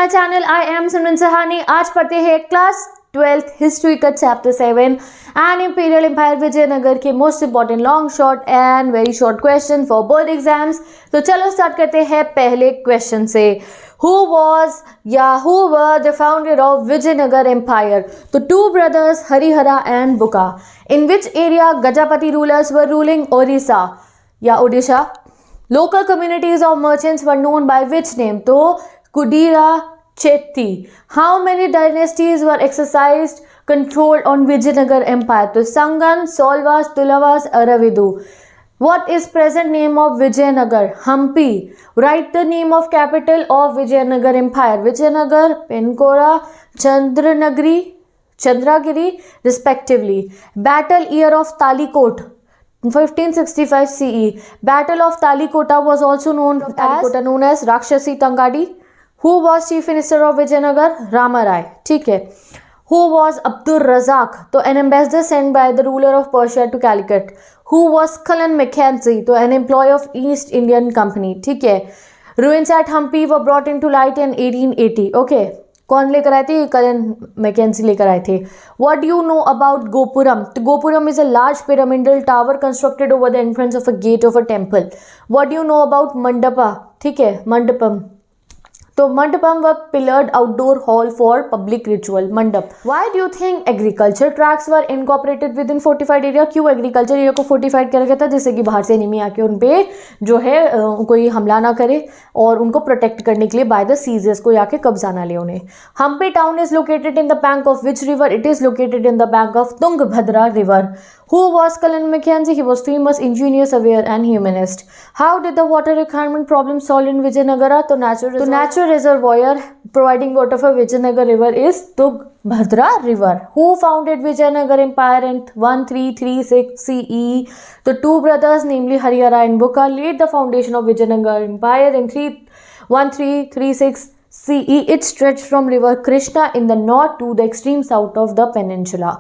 My channel. I am Simran Sahani. आज पढ़ते हैं क्लास 12th हिस्ट्री का chapter 7 and imperial empire Vijayanagar के most important long short and very short question for board exams. तो चलो start करते हैं पहले क्वेश्चन से। Who were the founder of Vijayanagar Empire? तो two brothers Harihara and Buka. In which area Gajapati rulers were ruling? Orissa या Odisha. Local communities of merchants were known by which name? तो Kudira, Chetti. How many dynasties were controlled on Vijayanagar Empire? तो Sangan, Solvas, Tulavas, Aravidu. What is present name of Vijayanagar? Hampi. Write the name of capital of Vijayanagar Empire. Vijayanagar, Penkora, Chandragiri respectively. Battle year of Talikot 1565 CE. Battle of Talikota was also known as Rakshasi Tangadi. Who was chief minister of Vijayanagar? Rama Rai. ठीक है. Who was Abdur Razak? तो an ambassador sent by the ruler of Persia to Calicut. Who was Cullen Mackenzie? तो an employee of East Indian Company. ठीक है. Ruins at Hampi were brought into light in 1880. Okay. कौन लेकर आए थे? Cullen Mackenzie लेकर आए थे. What do you know about Gopuram? तो Gopuram is a large pyramidal tower constructed over the entrance of a gate of a temple. What do you know about Mandapa? ठीक है. Mandapam. तो मंडपम व pillared outdoor hall for public ritual. Mandapa. Why do you think agriculture tracts were incorporated within fortified area? क्यों agriculture area को fortified किया गया था, जिससे कि बाहर से एनिमी आके उन पे जो है कोई हमला ना करे और उनको प्रोटेक्ट करने के लिए बाय द सीजर्स को आके कब्जा ना ले उन्हें. Hampi town is located in the bank of which river? It is located in the bank of Tungabhadra river. Who was Cullen Mackenzie? He was famous engineer, surveyor and humanist. How did the water requirement problem solved in Vijayanagara? तो natural reservoir providing water for Vijayanagar river is Tungbhadra river. Who founded Vijayanagar Empire in 1336 CE? The two brothers, namely Harihara and Buka, laid the foundation of Vijayanagar Empire in 1336 CE. It stretched from river Krishna in the north to the extreme south of the peninsula.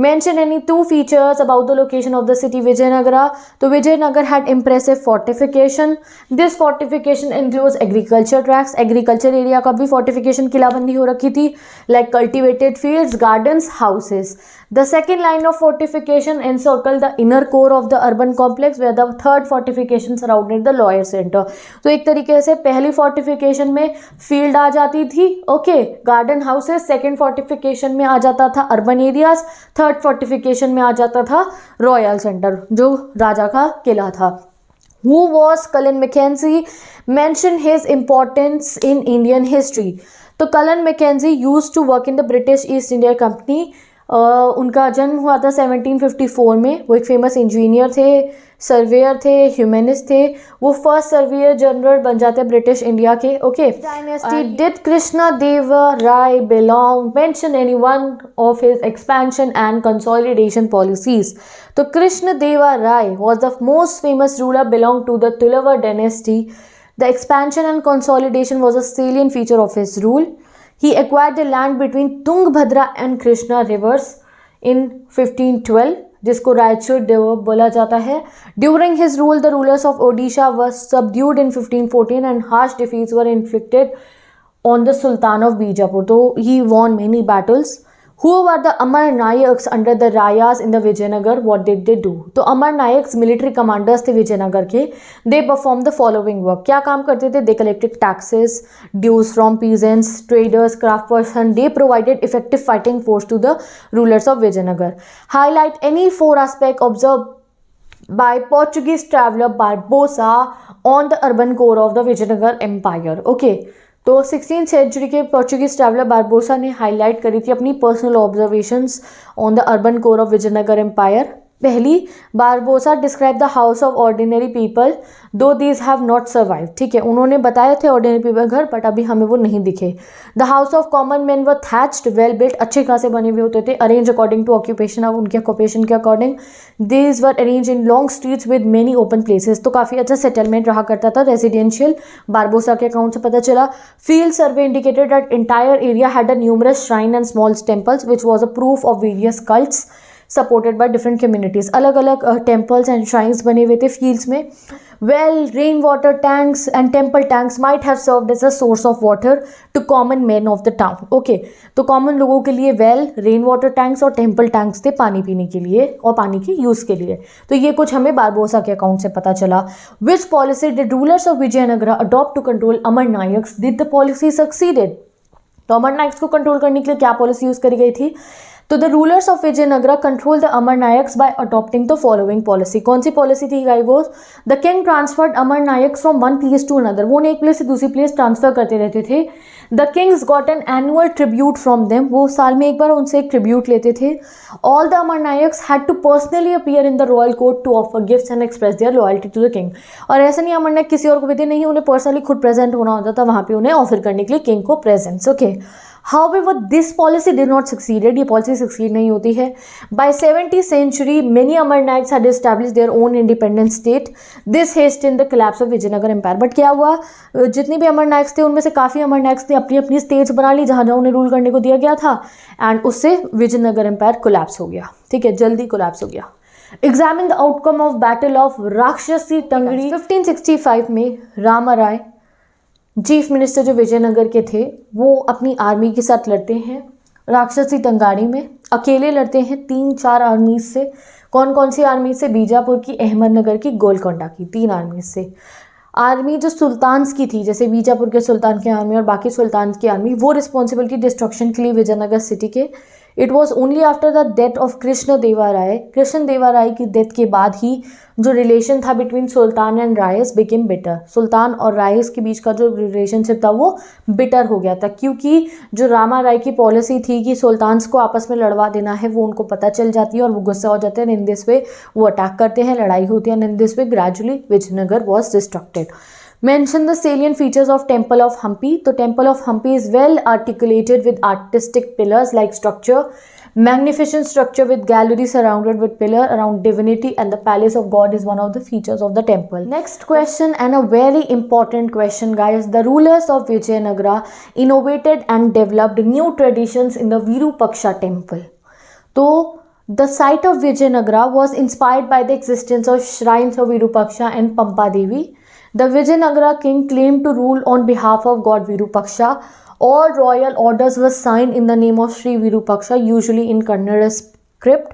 Mention any two features about the location of the city Vijayanagara. So Vijayanagar had impressive fortification. This fortification includes agriculture tracts. Agriculture area का भी fortification किलाबंदी हो रखी थी, like cultivated fields, gardens, houses. The second line of fortification encircled the inner core of the urban complex, where the third fortification surrounded the lower center. तो एक तरीके से पहली fortification में field आ जाती थी, okay, garden houses. Second fortification में आ जाता था अर्बन एरियाज. थर्ड फोर्टिफिकेशन में आ जाता था रॉयल सेंटर, जो राजा का किला था. Who was Cullen Mackenzie? Mention his importance in Indian history. तो Cullen Mackenzie used to work in the British East India Company. उनका जन्म हुआ था 1754 में. वो एक फेमस इंजीनियर थे, सर्वेयर थे, ह्यूमनिस्ट थे. वो फर्स्ट सर्वेयर जनरल बन जाते हैं ब्रिटिश इंडिया के. Okay. Dynasty. Did Krishna Deva Raya belong? Mention any one of his expansion and consolidation policies. तो Krishna Deva Raya was the most famous ruler belong to the Tuluva dynasty. The expansion and consolidation was a salient feature of his rule. He acquired the land between Tungbhadra and Krishna rivers in 1512, जिसको रायचूर देव बोला जाता है. During his rule, the rulers of Odisha were subdued in 1514 and harsh defeats were inflicted on the Sultan of Bijapur. So he won many battles. Who were the Amar Nayaks under the Rayas in the Vijayanagar? What did they do? तो अमर Nayaks military commanders थे विजयनगर के. They performed the following work. क्या काम करते थे? They collected taxes, dues from peasants, traders, craftspersons. They provided effective fighting force to the rulers of Vijayanagar. Highlight any four aspects observed by Portuguese traveler Barbosa on the urban core of the Vijayanagar Empire. Okay. तो 16th century के Portuguese traveller Barbosa ने highlight करी थी अपनी personal observations on the urban core of Vijayanagar empire. पहली, Barbosa describe the house of ordinary people though these have not survive. ठीक है, उन्होंने बताए थे ऑर्डिनरी पीपल घर, बट अभी हमें वो नहीं दिखे. The house of common man were thatched, well built, अच्छे खासे बने हुए होते थे. अरेंज अकॉर्डिंग टू ऑक्यूपेशन, अब उनके ऑक्यूपेशन के according. These were arrange in long streets with many open places. तो काफ़ी अच्छा सेटलमेंट रहा करता था, रेजिडेंशियल. बारबोसा के अकाउंट से पता चला. Field survey indicated that entire area had a numerous shrine and small temples which was a proof of various cults. Supported by different communities. अलग अलग टेम्पल्स एंड श्राइन्स बने हुए थे फील्ड्स में। Well, rainwater tanks and temple tanks might have served as a source of water to common men of the town. Okay, तो common लोगों के लिए वेल, रेन वाटर टैंक्स और टेम्पल टैंक्स थे पानी पीने के लिए और पानी के यूज़ के लिए। तो ये कुछ हमें बारबोसा के अकाउंट से पता चला। Which policy did rulers of Vijayanagara adopt to control Amar Nayaks? Did the policy succeeded? तो अमर नायक्स को कंट्रोल करने के लिए क्या पॉलिसी यूज़ करी गई थी? तो the rulers of Vijayanagara control the Amar Nayaks by adopting the following policy. कौन सी पॉलिसी थी गाइस? वो the king transferred Amar Nayaks from one place to another. वो एक प्लेस से दूसरी प्लेस ट्रांसफर करते रहते थे। The Kings got an annual tribute from them. वो साल में एक बार उनसे एक ट्रिब्यूट लेते थे। All the Amar Nayaks had to personally appear in the royal court to offer gifts and express their loyalty to the king. और ऐसा नहीं अमर नायक किसी और को भी थे, नहीं, उन्हें पर्सनली खुद प्रेजेंट होना होता था वहाँ पे उन्हें ऑफर करने के लिए किंग को presents. Okay, However, this policy did not succeeded. ये पॉलिसी सक्सीड नहीं होती है। By 70th century, many Amar Nayaks had established their own independent state. This hastened the collapse of Vijayanagar Empire. But क्या हुआ, जितने भी अमर नायक्स थे उनमें से काफ़ी अमर नायक्स ने अपनी अपनी स्टेट्स बना ली जहाँ जहाँ उन्हें रूल करने को दिया गया था, एंड उससे विजयनगर एम्पायर कोलैप्स हो गया। ठीक है, जल्दी कोलैप्स हो गया। Examine the outcome of Battle of राक्षसी टंगड़ी। 1565 में रामाराय चीफ मिनिस्टर जो विजयनगर के थे वो अपनी आर्मी के साथ लड़ते हैं राक्षसी टंगाड़ी में। अकेले लड़ते हैं 3-4 आर्मीज से। कौन कौन सी आर्मी से? बीजापुर की, अहमदनगर की, गोलकोंडा की, 3 आर्मीज से। आर्मी जो सुल्तान्स की थी, जैसे बीजापुर के सुल्तान की आर्मी और बाकी सुल्तान की आर्मी, वो रिस्पॉन्सिबिलिटी डिस्ट्रक्शन के लिए विजयनगर सिटी के। It was only after the death of Krishna Deva राय। कृष्ण देवा राय की डेथ के बाद ही जो रिलेशन था between sultan and Rayas became bitter. सुल्तान और रायस के बीच का जो रिलेशनशिप था वो बिटर हो गया था, क्योंकि जो रामा राय की पॉलिसी थी कि सुल्तान्स को आपस में लड़वा देना है, वो उनको पता चल जाती है और वो गुस्सा हो जाते हैं। इन दिस वे वो अटैक करते हैं, लड़ाई होती है, and in this way gradually Vijayanagar was destructed. Mention the salient features of Temple of Hampi. The Temple of Hampi is well articulated with artistic pillars like structure, magnificent structure with gallery surrounded with pillar around divinity, and the palace of God is one of the features of the temple. Next question, and a very important question, guys. The rulers of Vijayanagara innovated and developed new traditions in the Virupaksha temple. So the site of Vijayanagara was inspired by the existence of shrines of Virupaksha and Pampa Devi. The Vijayanagara king claimed to rule on behalf of god Virupaksha. All royal orders were signed in the name of Sri Virupaksha, usually in Kannada script.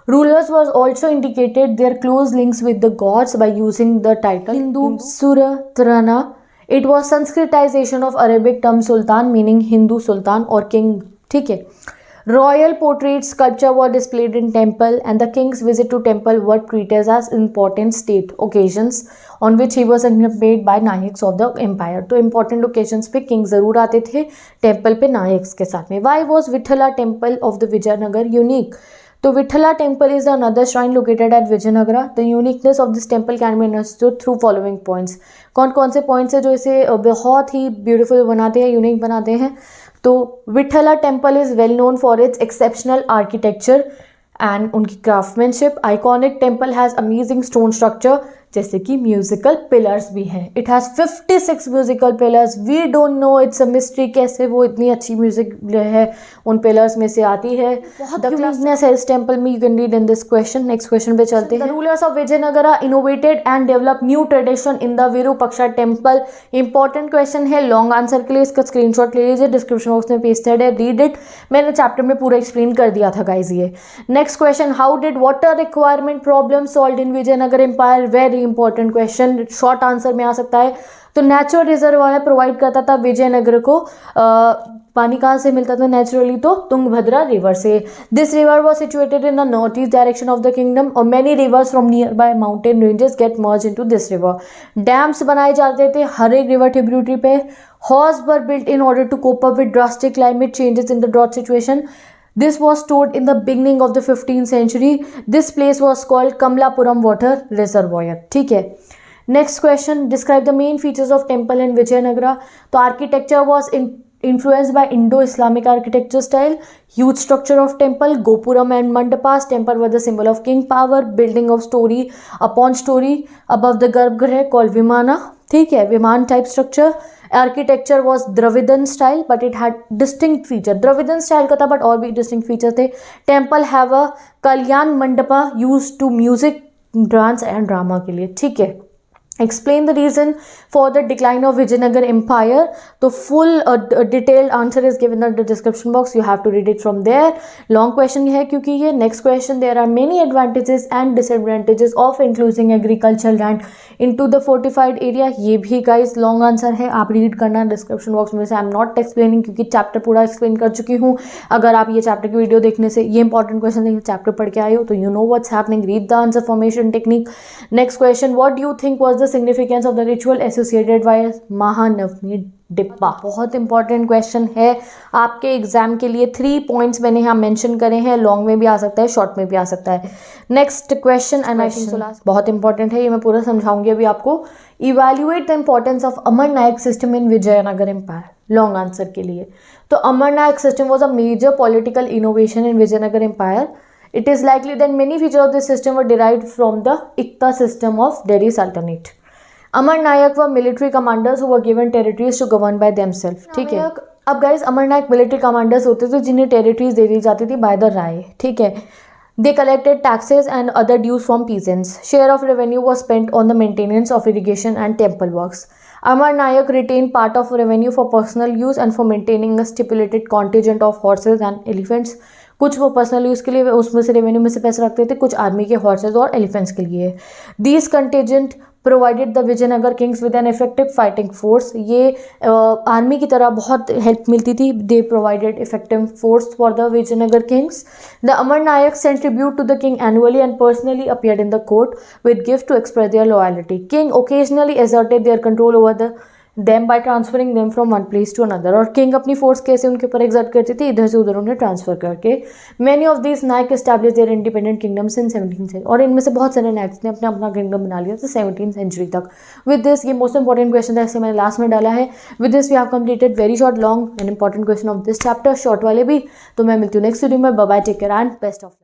Rulers was also indicated their close links with the gods by using the title Hindu Suratrana. It was Sanskritization of Arabic term Sultan, meaning Hindu Sultan or king. ठीक है। Royal portrait sculpture were displayed in temple, and the king's visit to temple were treated as important state occasions on which he was accompanied by Nayaks of the empire. तो important occasions पे king ज़रूर आते थे temple पे नायक्स के साथ में। Why was Vithala temple of the Vijayanagar unique? तो Vithala temple is another shrine located at Vijayanagara. The uniqueness of this temple can be understood through following points. कौन कौन से points है जो इसे बहुत ही beautiful बनाते हैं, unique बनाते हैं? तो Vitthala temple is well known for its exceptional architecture and उनकी craftsmanship. Iconic temple has amazing stone structure, जैसे कि म्यूजिकल पिलर्स भी हैं। It has 56 musical pillars. We don't know, it's a mystery कैसे वो इतनी अच्छी म्यूजिक है उन पिलर्स में से आती है। बहुत यूनिकनेस है इस टेम्पल में, you can read in this question. Next question पे चलते हैं। The rulers of Vijayanagara innovated and develop new tradition in the Virupaksha temple. Important question है, लॉन्ग आंसर के लिए इसका स्क्रीनशॉट ले लीजिए, डिस्क्रिप्शन बॉक्स में पेस्टेड है, रीड इट। मैंने चैप्टर में पूरा एक्सप्लेन कर दिया था गाइज ये। Next question, how did water requirement problem solve in Vijayanagar empire? Very important question, short answer में आ सकता है। तो नेचुरल रिजर्वायर प्रोवाइड करता था विजयनगर को। पानी कहाँ से मिलता था नेचुरली? तो तुंगभद्रा रिवर से। This river was situated in the north east direction of the kingdom और many rivers from near by mountain ranges get merge into this river. Dams बनाए जाते थे हर एक रिवर ट्रिब्यूटरी पे। Horse were built in order to cope up with drastic climate changes in the drought situation. This was stored in the beginning of the 15th century. This place was called Kamlapuram Water Reservoir. ठीक है। Next question, describe the main features of temple in Vijayanagara. तो architecture was influenced by Indo-Islamic architecture style. Huge structure of temple, Gopuram and Mandapas. Temple were the symbol of king power. Building of story upon story above the Garbhagriha called Vimana. ठीक है, vimana type structure. Architecture was Dravidian style but it had distinct feature, Dravidian style का था but और भी distinct feature थे। Temple have a kalyana mandapa use to music, dance and drama के लिए, ठीक है। Explain the reason for the decline of Vijayanagar empire, तो full detailed answer is given in the description box, you have to read it from there. Long question है क्योंकि ये। Next question, there are many advantages and disadvantages of including agriculture land into the fortified area, ये भी guys long answer है, आप read करना description box में से। आई एम नॉट एक्सप्लेनिंग क्योंकि चैप्टर पूरा एक्सप्लेन कर चुकी हूँ। अगर आप ये चैप्टर की वीडियो देखने से ये इंपॉर्टेंट क्वेश्चन देखिए, चैप्टर पढ़ के आए हो तो you know what's happening, read the answer formation technique. Next question, what do you think was the significance of the ritual associated by Mahanavami Dibba, बहुत इंपॉर्टेंट क्वेश्चन है आपके एग्जाम के लिए। 3 पॉइंट्स मैंने यहाँ मेंशन करे हैं, लॉन्ग में भी आ सकता है, शॉर्ट में भी आ सकता है। Next question, and I think बहुत इंपॉर्टेंट है, ये मैं पूरा समझाऊंगी अभी आपको। Evaluate the importance of Amaranayaka system in Vijayanagar empire, long answer के लिए। तो Amaranayaka system was a major political innovation in Vijayanagar empire. It is likely that many features of this system were derived from the Ikta system of Delhi Sultanate. अमरनायक व military commanders who were given territories to govern by themselves. ठीक है, अब guys अमरनायक military commanders होते थे जिन्हें territories दे दी जाती थी by the राय. ठीक है, they collected taxes and other dues from peasants. Share of revenue was spent on the maintenance of irrigation and temple works. Amar Nayak retained part of revenue for personal use and for maintaining a stipulated contingent of horses and elephants. कुछ वो personal use के लिए उसमें से revenue में से पैसे रखते थे, कुछ आर्मी के हॉर्सेज और एलिफेंट्स के लिए. These contingents provided the Vijayanagara kings with an effective fighting force. ये आर्मी की तरह बहुत हेल्प मिलती थी. They provided effective force for the Vijayanagara kings. The Amaranayaka sent tribute to the king annually and personally appeared in the court with gift to express their loyalty. King occasionally asserted their control over the them by transferring them from one place to another. और king अपनी force कैसे उनके ऊपर exert करती थी, इधर से उधर उन्हें ट्रांसफर करके. Many of these Nayak establish their independent kingdoms in 17th century. और इनमें से बहुत सारे नायक्स ने अपना अपना किंगडम बना लिया था 17th सेंचुरी तक. विद दिस, ये मोस्ट इंपॉर्टेंट क्वेश्चन था, ऐसे मैंने लास्ट में डाला है. With this we have completed very short long and important question of this chapter, short वाले भी. तो मैं मिलती हूँ नेक्स्ट वीडियो में. Bye bye, take care and best of luck.